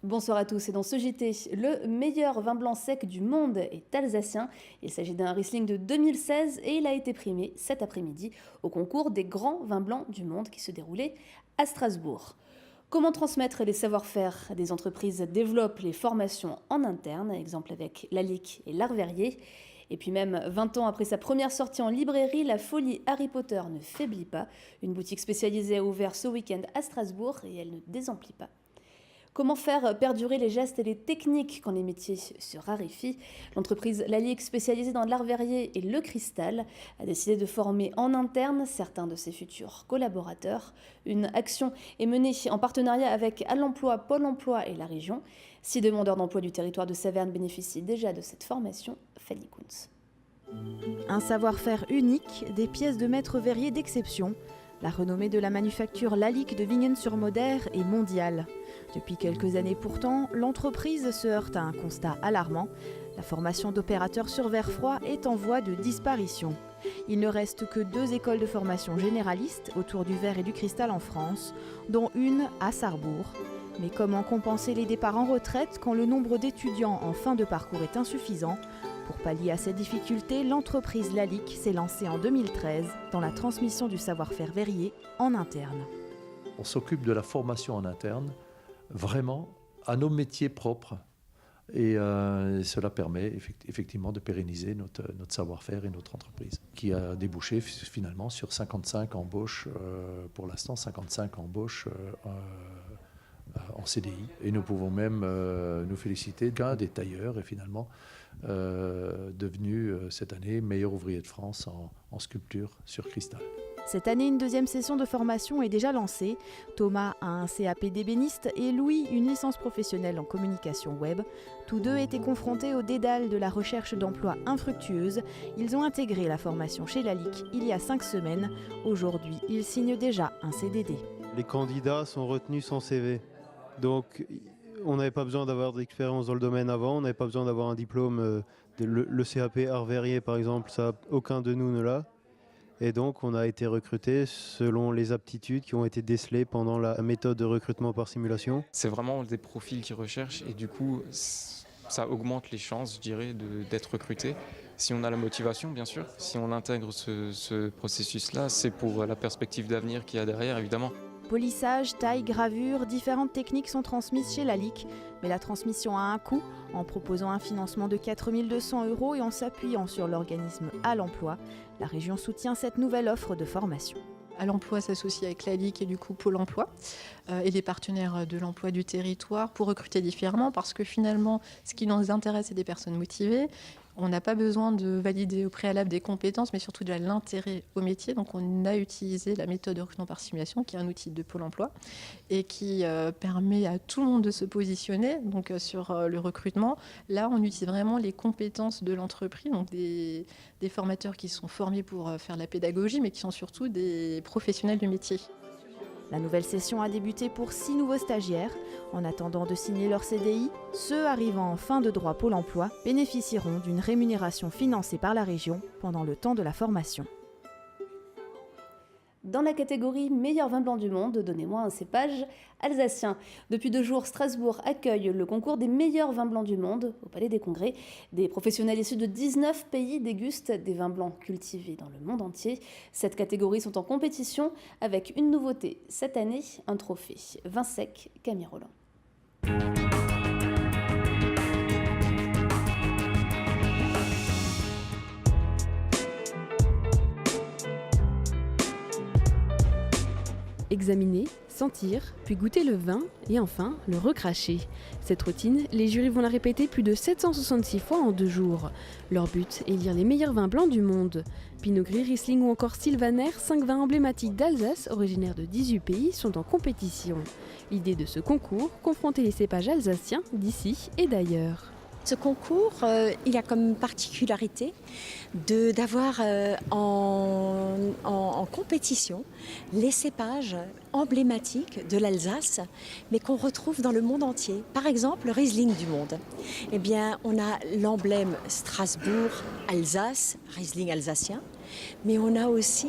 Bonsoir à tous et dans ce JT, le meilleur vin blanc sec du monde est alsacien. Il s'agit d'un Riesling de 2016 et il a été primé cet après-midi au concours des grands vins blancs du monde qui se déroulait à Strasbourg. Comment transmettre les savoir-faire? Des entreprises développent les formations en interne, exemple avec Lalique et L'Arverrier. Et puis même 20 ans après sa première sortie en librairie, la folie Harry Potter ne faiblit pas. Une boutique spécialisée a ouvert ce week-end à Strasbourg et elle ne désemplit pas. Comment faire perdurer les gestes et les techniques quand les métiers se raréfient? L'entreprise Lalique, spécialisée dans l'Arverrier et le cristal, a décidé de former en interne certains de ses futurs collaborateurs. Une action est menée en partenariat avec À l'emploi, Pôle emploi et la région. 6 demandeurs d'emploi du territoire de Saverne bénéficient déjà de cette formation. Fanny Kuntz. Un savoir-faire unique, des pièces de maître verrier d'exception. La renommée de la manufacture Lalique de Wingen-sur-Moder est mondiale. Depuis quelques années pourtant, l'entreprise se heurte à un constat alarmant. La formation d'opérateurs sur verre froid est en voie de disparition. Il ne reste que 2 écoles de formation généralistes autour du verre et du cristal en France, dont une à Sarrebourg. Mais comment compenser les départs en retraite quand le nombre d'étudiants en fin de parcours est insuffisant ? Pour pallier à ces difficultés, l'entreprise Lalique s'est lancée en 2013 dans la transmission du savoir-faire verrier en interne. On s'occupe de la formation en interne, vraiment à nos métiers propres. Et cela permet effectivement de pérenniser notre savoir-faire et notre entreprise, qui a débouché finalement sur 55 embauches, pour l'instant 55 embauches en CDI. Et nous pouvons même nous féliciter qu'un des tailleurs est finalement devenu cette année meilleur ouvrier de France en sculpture sur cristal. Cette année, une deuxième session de formation est déjà lancée. Thomas a un CAP d'ébéniste et Louis une licence professionnelle en communication web. Tous deux étaient confrontés au dédale de la recherche d'emploi infructueuse. Ils ont intégré la formation chez Lalique il y a 5 semaines. Aujourd'hui, ils signent déjà un CDD. Les candidats sont retenus sans CV. Donc, on n'avait pas besoin d'avoir d'expérience dans le domaine avant, on n'avait pas besoin d'avoir un diplôme. Le CAP Arverrier, par exemple, ça, aucun de nous ne l'a. Et donc, on a été recrutés selon les aptitudes qui ont été décelées pendant la méthode de recrutement par simulation. C'est vraiment des profils qu'ils recherchent et du coup, ça augmente les chances, je dirais, d'être recruté. Si on a la motivation, bien sûr, si on intègre ce processus-là, c'est pour la perspective d'avenir qu'il y a derrière, évidemment. Polissage, taille, gravure, différentes techniques sont transmises chez Lalique. Mais la transmission a un coût. En proposant un financement de 4 200 € et en s'appuyant sur l'organisme À l'emploi, la région soutient cette nouvelle offre de formation. À l'emploi s'associe avec Lalique et du coup Pôle emploi et les partenaires de l'emploi du territoire pour recruter différemment parce que finalement, ce qui nous intéresse, c'est des personnes motivées. On n'a pas besoin de valider au préalable des compétences, mais surtout de l'intérêt au métier. Donc on a utilisé la méthode de recrutement par simulation, qui est un outil de Pôle emploi, et qui permet à tout le monde de se positionner donc, sur le recrutement. Là, on utilise vraiment les compétences de l'entreprise, donc des formateurs qui sont formés pour faire la pédagogie, mais qui sont surtout des professionnels du métier. La nouvelle session a débuté pour 6 nouveaux stagiaires. En attendant de signer leur CDI, ceux arrivant en fin de droit Pôle emploi bénéficieront d'une rémunération financée par la région pendant le temps de la formation. Dans la catégorie meilleur vin blanc du monde, donnez-moi un cépage alsacien. Depuis 2 jours, Strasbourg accueille le concours des meilleurs vins blancs du monde au Palais des Congrès. Des professionnels issus de 19 pays dégustent des vins blancs cultivés dans le monde entier. Cette catégorie sont en compétition avec une nouveauté cette année, un trophée vin sec Camille Roland. Examiner, sentir, puis goûter le vin et enfin le recracher. Cette routine, les jurys vont la répéter plus de 766 fois en 2 jours. Leur but est lire les meilleurs vins blancs du monde. Pinot Gris, Riesling ou encore Sylvaner, 5 vins emblématiques d'Alsace, originaires de 18 pays, sont en compétition. L'idée de ce concours, confronter les cépages alsaciens d'ici et d'ailleurs. Ce concours, il a comme particularité d'avoir en compétition les cépages emblématiques de l'Alsace, mais qu'on retrouve dans le monde entier. Par exemple, le Riesling du monde. Eh bien, on a l'emblème Strasbourg, Alsace, Riesling alsacien, mais on a aussi,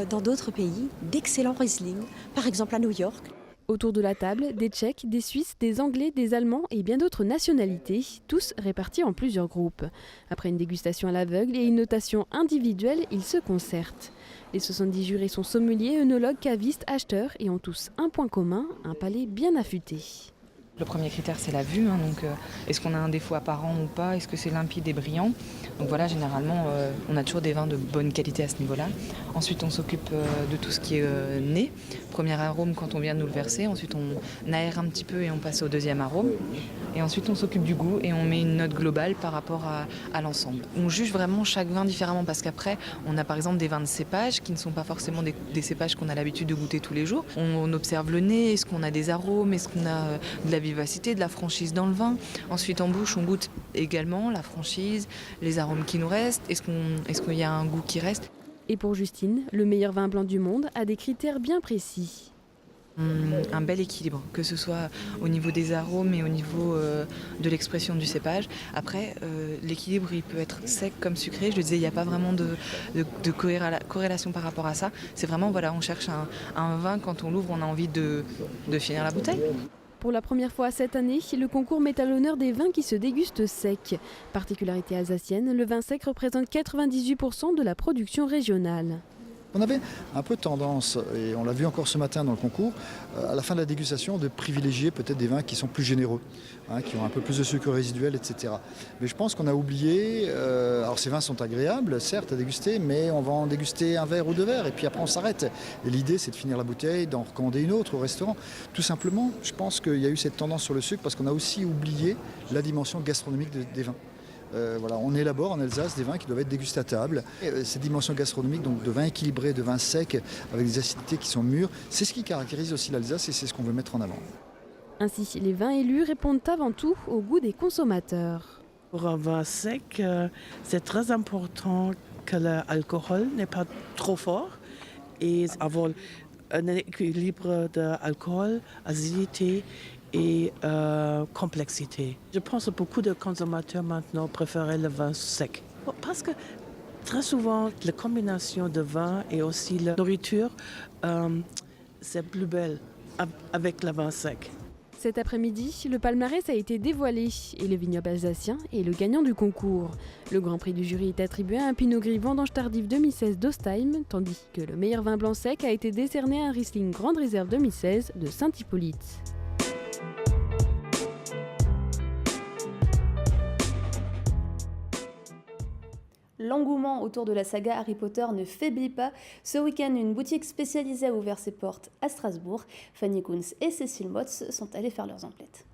dans d'autres pays, d'excellents Riesling. Par exemple, à New York, Autour de la table, des Tchèques, des Suisses, des Anglais, des Allemands et bien d'autres nationalités, tous répartis en plusieurs groupes. Après une dégustation à l'aveugle et une notation individuelle, ils se concertent. Les 70 jurés sont sommeliers, œnologues, cavistes, acheteurs et ont tous un point commun, un palais bien affûté. Le premier critère, c'est la vue. Donc, est-ce qu'on a un défaut apparent ou pas? Est-ce que c'est limpide et brillant? Donc voilà, généralement, on a toujours des vins de bonne qualité à ce niveau-là. Ensuite, on s'occupe de tout ce qui est nez. Premier arôme quand on vient de nous le verser. Ensuite, on aère un petit peu et on passe au deuxième arôme. Et ensuite, on s'occupe du goût et on met une note globale par rapport à l'ensemble. On juge vraiment chaque vin différemment parce qu'après, on a par exemple des vins de cépage qui ne sont pas forcément des cépages qu'on a l'habitude de goûter tous les jours. On observe le nez, est-ce qu'on a des arômes, est-ce qu'on a de la vivacité, de la franchise dans le vin. Ensuite, en bouche, on goûte également la franchise, les arômes qui nous restent. Est-ce qu'il y a un goût qui reste? Et pour Justine, le meilleur vin blanc du monde a des critères bien précis. Un bel équilibre, que ce soit au niveau des arômes et au niveau de l'expression du cépage. Après, l'équilibre, il peut être sec comme sucré. Je le disais, il n'y a pas vraiment de corrélation par rapport à ça. C'est vraiment, voilà, on cherche un vin, quand on l'ouvre, on a envie de finir la bouteille. Pour la première fois cette année, le concours met à l'honneur des vins qui se dégustent secs. Particularité alsacienne, le vin sec représente 98% de la production régionale. On avait un peu tendance, et on l'a vu encore ce matin dans le concours, à la fin de la dégustation, de privilégier peut-être des vins qui sont plus généreux, qui ont un peu plus de sucre résiduel, etc. Mais je pense qu'on a oublié, alors ces vins sont agréables, certes, à déguster, mais on va en déguster un verre ou deux verres, et puis après on s'arrête. Et l'idée, c'est de finir la bouteille, d'en recommander une autre au restaurant. Tout simplement, je pense qu'il y a eu cette tendance sur le sucre, parce qu'on a aussi oublié la dimension gastronomique des vins. Voilà, on élabore en Alsace des vins qui doivent être dégustatables. Cette dimension gastronomique, donc de vins équilibrés, de vins secs, avec des acidités qui sont mûres, c'est ce qui caractérise aussi l'Alsace et c'est ce qu'on veut mettre en avant. Ainsi, les vins élus répondent avant tout au goût des consommateurs. Pour un vin sec, c'est très important que l'alcool n'est pas trop fort et avoir un équilibre d'alcool, acidité et complexité. Je pense que beaucoup de consommateurs maintenant préfèrent le vin sec. Parce que très souvent, la combinaison de vin et aussi la nourriture, c'est plus belle avec le vin sec. Cet après-midi, le palmarès a été dévoilé et le vignoble alsacien est le gagnant du concours. Le grand prix du jury est attribué à un Pinot Gris Vendange Tardive 2016 d'Ostheim, tandis que le meilleur vin blanc sec a été décerné à un Riesling Grande Réserve 2016 de Saint-Hippolyte. L'engouement autour de la saga Harry Potter ne faiblit pas. Ce week-end, une boutique spécialisée a ouvert ses portes à Strasbourg. Fanny Kunz et Cécile Motz sont allées faire leurs emplettes.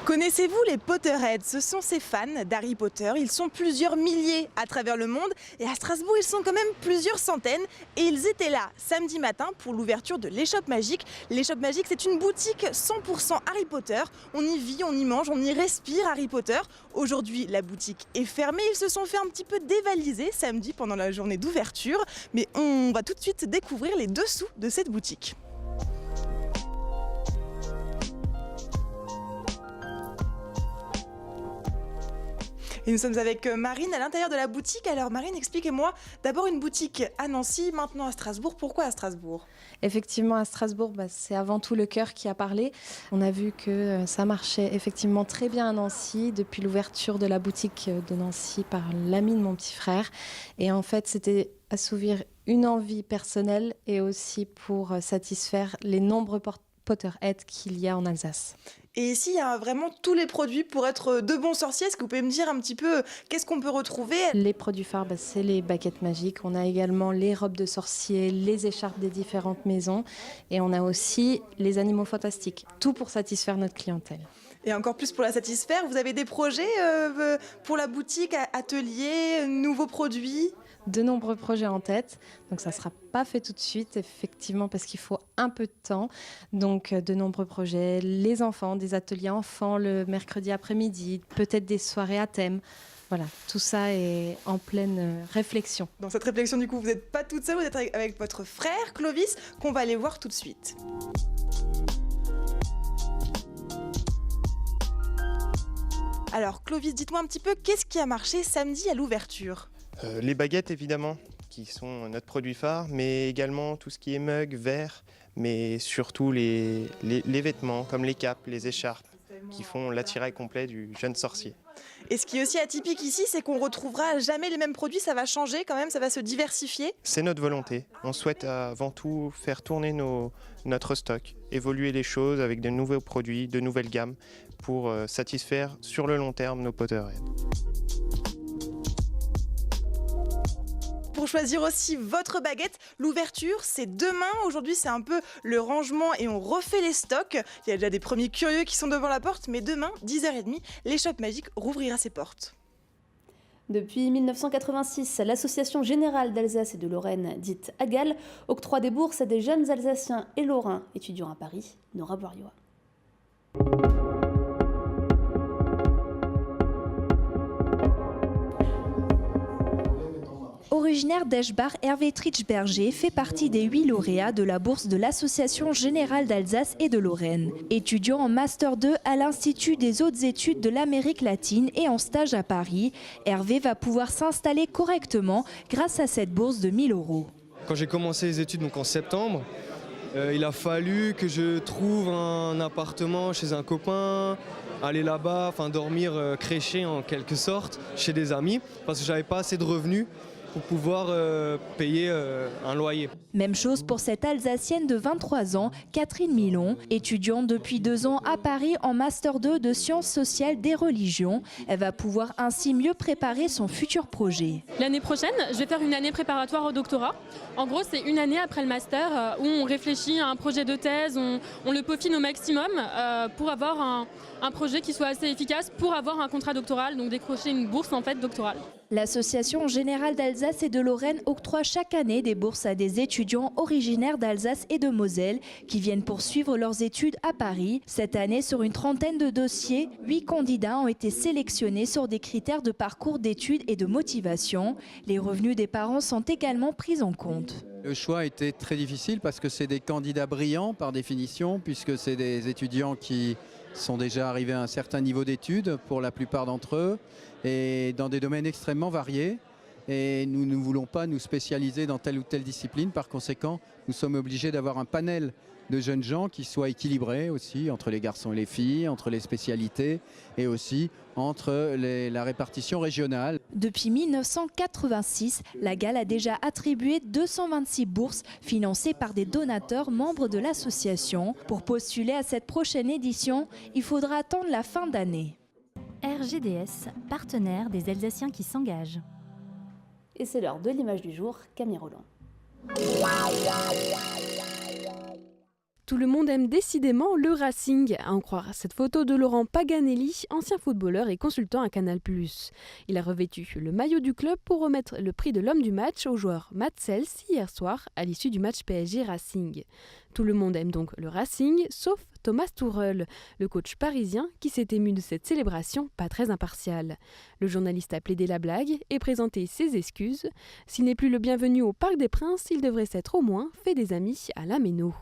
Connaissez-vous les Potterheads? Ce sont ces fans d'Harry Potter. Ils sont plusieurs milliers à travers le monde et à Strasbourg, ils sont quand même plusieurs centaines. Et ils étaient là samedi matin pour l'ouverture de l'Échoppe Magique. L'Échoppe Magique, c'est une boutique 100% Harry Potter. On y vit, on y mange, on y respire Harry Potter. Aujourd'hui, la boutique est fermée. Ils se sont fait un petit peu dévaliser samedi pendant la journée d'ouverture. Mais on va tout de suite découvrir les dessous de cette boutique. Et nous sommes avec Marine à l'intérieur de la boutique. Alors Marine, expliquez-moi, d'abord une boutique à Nancy, maintenant à Strasbourg. Pourquoi à Strasbourg? Effectivement, à Strasbourg, c'est avant tout le cœur qui a parlé. On a vu que ça marchait effectivement très bien à Nancy depuis l'ouverture de la boutique de Nancy par l'ami de mon petit frère. Et en fait, c'était assouvir une envie personnelle et aussi pour satisfaire les nombreux Potterheads qu'il y a en Alsace. Et ici, il y a vraiment tous les produits pour être de bons sorciers. Est-ce que vous pouvez me dire un petit peu qu'est-ce qu'on peut retrouver? Les produits phares, c'est les baguettes magiques. On a également les robes de sorciers, les écharpes des différentes maisons. Et on a aussi les animaux fantastiques. Tout pour satisfaire notre clientèle. Et encore plus pour la satisfaire, vous avez des projets pour la boutique, ateliers, nouveaux produits? De nombreux projets en tête, donc ça ne sera pas fait tout de suite, effectivement, parce qu'il faut un peu de temps. Donc de nombreux projets, les enfants, des ateliers enfants le mercredi après-midi, peut-être des soirées à thème. Voilà, tout ça est en pleine réflexion. Dans cette réflexion, du coup, vous n'êtes pas toute seule, vous êtes avec votre frère Clovis, qu'on va aller voir tout de suite. Alors Clovis, dites-moi un petit peu, qu'est-ce qui a marché samedi à l'ouverture? Les baguettes évidemment, qui sont notre produit phare, mais également tout ce qui est mug, verre, mais surtout les vêtements comme les capes, les écharpes, qui font l'attirail complet du jeune sorcier. Et ce qui est aussi atypique ici, c'est qu'on ne retrouvera jamais les mêmes produits, ça va changer quand même, ça va se diversifier. C'est notre volonté. On souhaite avant tout faire tourner notre stock, évoluer les choses avec de nouveaux produits, de nouvelles gammes pour satisfaire sur le long terme nos Potterheads. Pour choisir aussi votre baguette, l'ouverture c'est demain. Aujourd'hui c'est un peu le rangement et on refait les stocks. Il y a déjà des premiers curieux qui sont devant la porte, mais demain, 10h30, l'échoppe magique rouvrira ses portes. Depuis 1986, l'Association générale d'Alsace et de Lorraine, dite AGAL, octroie des bourses à des jeunes Alsaciens et Lorrains étudiant à Paris. Nora Bouriois. Originaire d'Eschbach, Hervé Tritschberger fait partie des 8 lauréats de la bourse de l'Association générale d'Alsace et de Lorraine. Étudiant en Master 2 à l'Institut des hautes études de l'Amérique latine et en stage à Paris, Hervé va pouvoir s'installer correctement grâce à cette bourse de 1 000 €. Quand j'ai commencé les études donc en septembre, il a fallu que je trouve un appartement chez un copain, aller là-bas, dormir créché en quelque sorte chez des amis parce que j'avais pas assez de revenus pour pouvoir payer un loyer. Même chose pour cette Alsacienne de 23 ans, Catherine Milon, étudiante depuis 2 ans à Paris en Master 2 de sciences sociales des religions. Elle va pouvoir ainsi mieux préparer son futur projet. L'année prochaine, je vais faire une année préparatoire au doctorat. En gros, c'est une année après le master où on réfléchit à un projet de thèse, on le peaufine au maximum pour avoir un projet qui soit assez efficace pour avoir un contrat doctoral, donc décrocher une bourse doctorale. L'Association générale d'Alsace et de Lorraine octroie chaque année des bourses à des étudiants originaires d'Alsace et de Moselle qui viennent poursuivre leurs études à Paris. Cette année, sur une trentaine de dossiers, 8 candidats ont été sélectionnés sur des critères de parcours d'études et de motivation. Les revenus des parents sont également pris en compte. Le choix était très difficile parce que c'est des candidats brillants par définition, puisque c'est des étudiants qui sont déjà arrivés à un certain niveau d'études pour la plupart d'entre eux et dans des domaines extrêmement variés. Et nous ne voulons pas nous spécialiser dans telle ou telle discipline. Par conséquent, nous sommes obligés d'avoir un panel de jeunes gens qui soient équilibrés aussi entre les garçons et les filles, entre les spécialités et aussi entre la répartition régionale. Depuis 1986, la GAL a déjà attribué 226 bourses financées par des donateurs membres de l'association. Pour postuler à cette prochaine édition, il faudra attendre la fin d'année. RGDS, partenaire des Alsaciens qui s'engagent. Et c'est l'heure de l'image du jour, Camille Roland. Tout le monde aime décidément le Racing, à en croire cette photo de Laurent Paganelli, ancien footballeur et consultant à Canal+. Il a revêtu le maillot du club pour remettre le prix de l'homme du match au joueur Mats Sels hier soir à l'issue du match PSG Racing. Tout le monde aime donc le Racing, sauf Thomas Tuchel, le coach parisien qui s'est ému de cette célébration pas très impartiale. Le journaliste a plaidé la blague et présenté ses excuses. S'il n'est plus le bienvenu au Parc des Princes, il devrait s'être au moins fait des amis à la Méno.